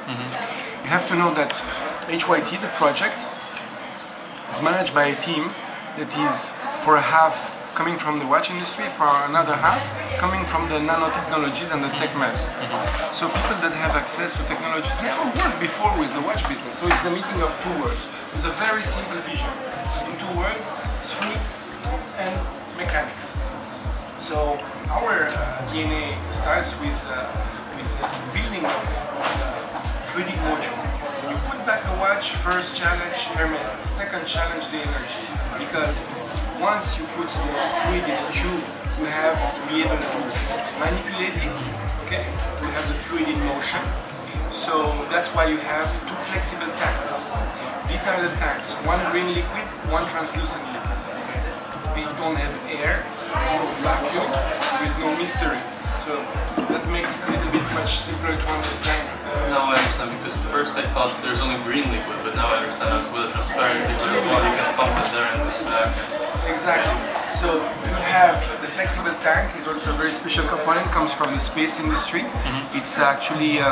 You have to know that HYT, the project, is managed by a team that is for a half coming from the watch industry, for another half coming from the nanotechnologies and the tech med. So people that have access to technologies never worked before with the watch business. So it's the meeting of two words. It's a very simple vision. In two words, fluids and mechanics. So our DNA starts with building of the fluidic module. When you put back a watch, first challenge hermetic, second challenge the energy. Because once you put the fluid in the tube, you have to be able to manipulate it, okay? You have the fluid in motion. So that's why you have two flexible tanks. These are the tanks, one green liquid, one translucent liquid. We don't have air, there's no vacuum, there's no mystery. So that makes it a little bit much simpler to understand. Now I understand, because first I thought there's only green liquid, but now I understand that with a transparent liquid as well, you can pump it there and this back. Exactly. So you have the flexible tank, is also a very special component, comes from the space industry. It's actually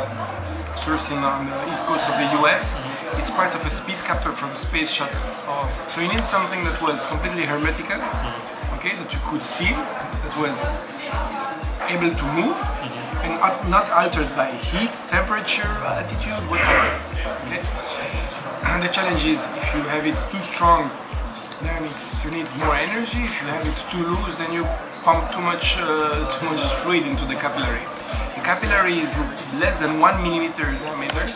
sourced on the east coast of the US. It's part of a speed capture from space shuttles. So you need something that was completely hermetical, okay, that you could see, that was able to move and not altered by heat, temperature, altitude, whatever. Okay? And the challenge is, if you have it too strong, then you need more energy. If you have it too loose, then you pump too much fluid into the capillary. The capillary is less than 1 millimeter diameter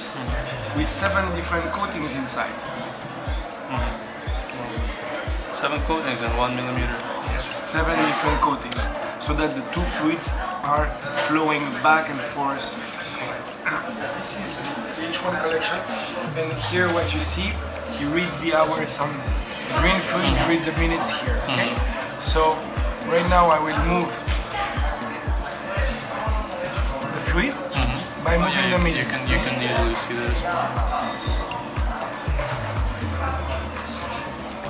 with 7 different coatings inside. 7 coatings and 1 millimeter. Yes, 7 different coatings, so that the two fluids are flowing back and forth. This is the H1 collection, and here what you see, you read the hours on green fluid, you read the minutes here. Okay? So right now I will move the fluid by moving the minutes. You can easily see this.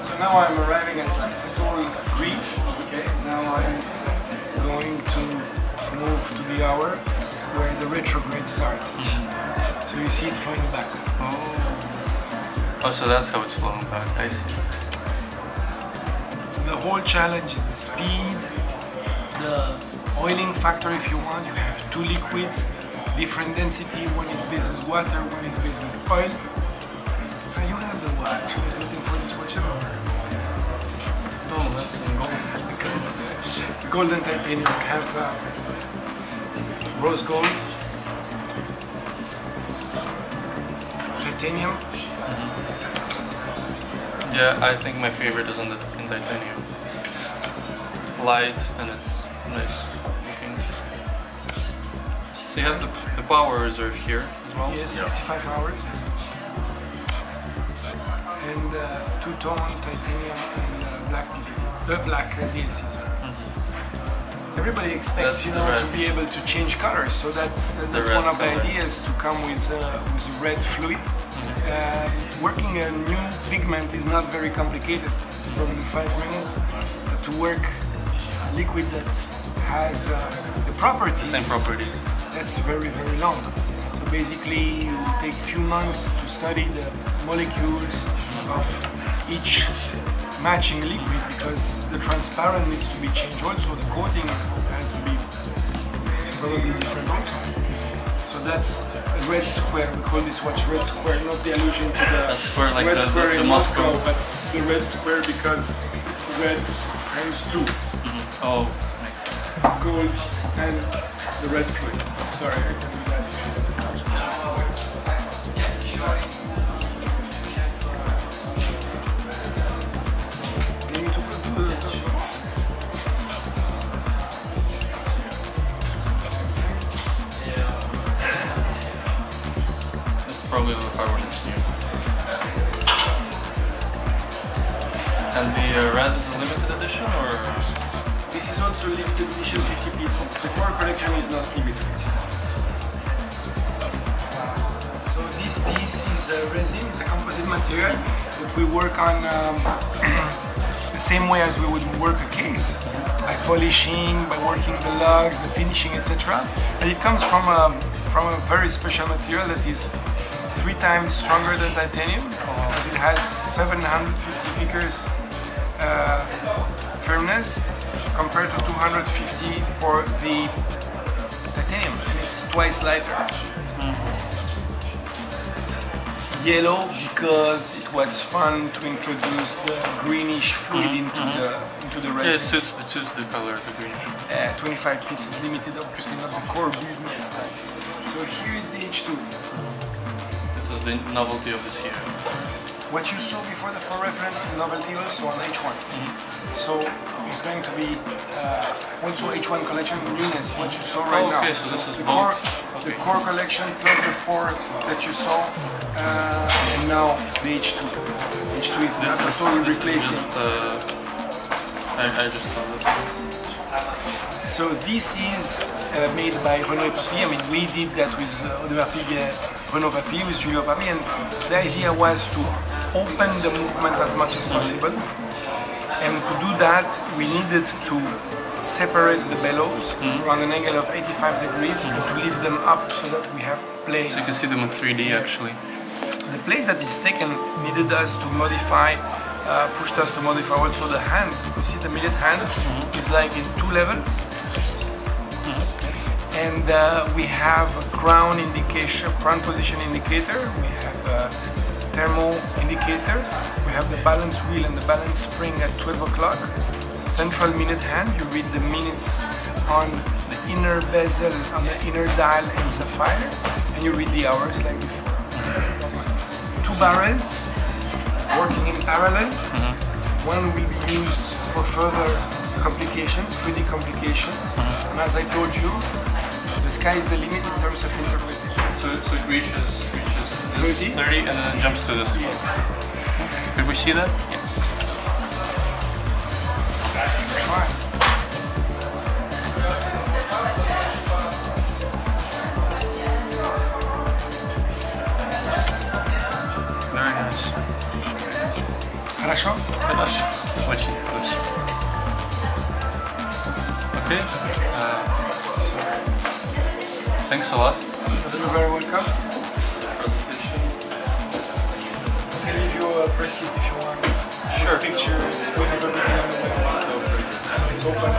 So now I'm arriving at 6, it's all green. Okay, now I'm going to move to the hour where the retrograde starts. So you see it flowing back. Oh, so that's how it's flowing back, I see. The whole challenge is the speed, the oiling factor if you want. You have two liquids, different density. One is based with water, one is based with oil. Now you have the watch. I was looking for this watch ever. Oh, that's in gold. It's golden titanium. You have rose gold, titanium. Yeah, I think my favorite is in titanium. Light, and it's nice looking. So you have the power reserve here as well? Yes, 65 hours. And two-tone titanium and black DLCs. Everybody expects, to be able to change colors, so that's one of the ideas, to come with a red fluid. Working a new pigment is not very complicated. It's probably 5 minutes. But to work a liquid that has the properties, the same properties, that's very, very long. So basically, it will take a few months to study the molecules of each matching liquid, because the transparent needs to be changed also, the coating has to be probably different also. So that's a red square, we call this watch red square, not the allusion to the square like red square in Moscow, Moscow, but the red square because it's red times 2. Oh, makes sense. Gold and the red fluid. Sorry, I can do that. Probably the car when it's new. And the red is a limited edition, or? This is also a limited edition 50 pieces. The core collection is not limited. So this piece is a resin, it's a composite material that we work on the same way as we would work a case, by polishing, by working the lugs, the finishing, etc. And it comes from a very special material that is 3 times stronger than titanium, as it has 750 Vickers firmness compared to 250 for the titanium, and it's twice lighter. Yellow because it was fun to introduce the greenish fluid into the resin. Yeah, it suits the color, the greenish. 25 pieces limited, obviously not the core business. So here is the H2. This is the novelty of this year. What you saw before the for reference is the novelty also on H1. So it's going to be also H1 collection newness, what you saw right now. Okay, so this is the core collection plus the 4 that you saw, and now the H2. H2 is not totally replacing. I just love this. So this is made by Renaud et Papy. I mean, we did that with Audemars Piguet, Renaud Papy, with Julio Papy, and the idea was to open the movement as much as possible. And to do that, we needed to separate the bellows around an angle of 85 degrees and to lift them up so that we have planes. So you can see them in 3D actually. The place that is taken needed us to modify, pushed us to modify also the hand. You see the millet hand is like in 2 levels. And we have a crown indication, crown position indicator, we have a thermal indicator, we have the balance wheel and the balance spring at 12 o'clock. Central minute hand, you read the minutes on the inner bezel, on the inner dial in sapphire, and you read the hours like before. 2 barrels working in parallel. One will be used for further complications, 3D complications, and as I told you, the sky is the limit in terms of interpretation. So it reaches this 30 and then jumps to this. Yes. Could we see that? Yes. Try. Very nice. Хорошо? Хорошо. Очень хорошо. Okay. Thanks a lot. You're very welcome. Presentation. I can leave you a press kit if you want. Sure. Pictures, we have everything on the web. So it's open.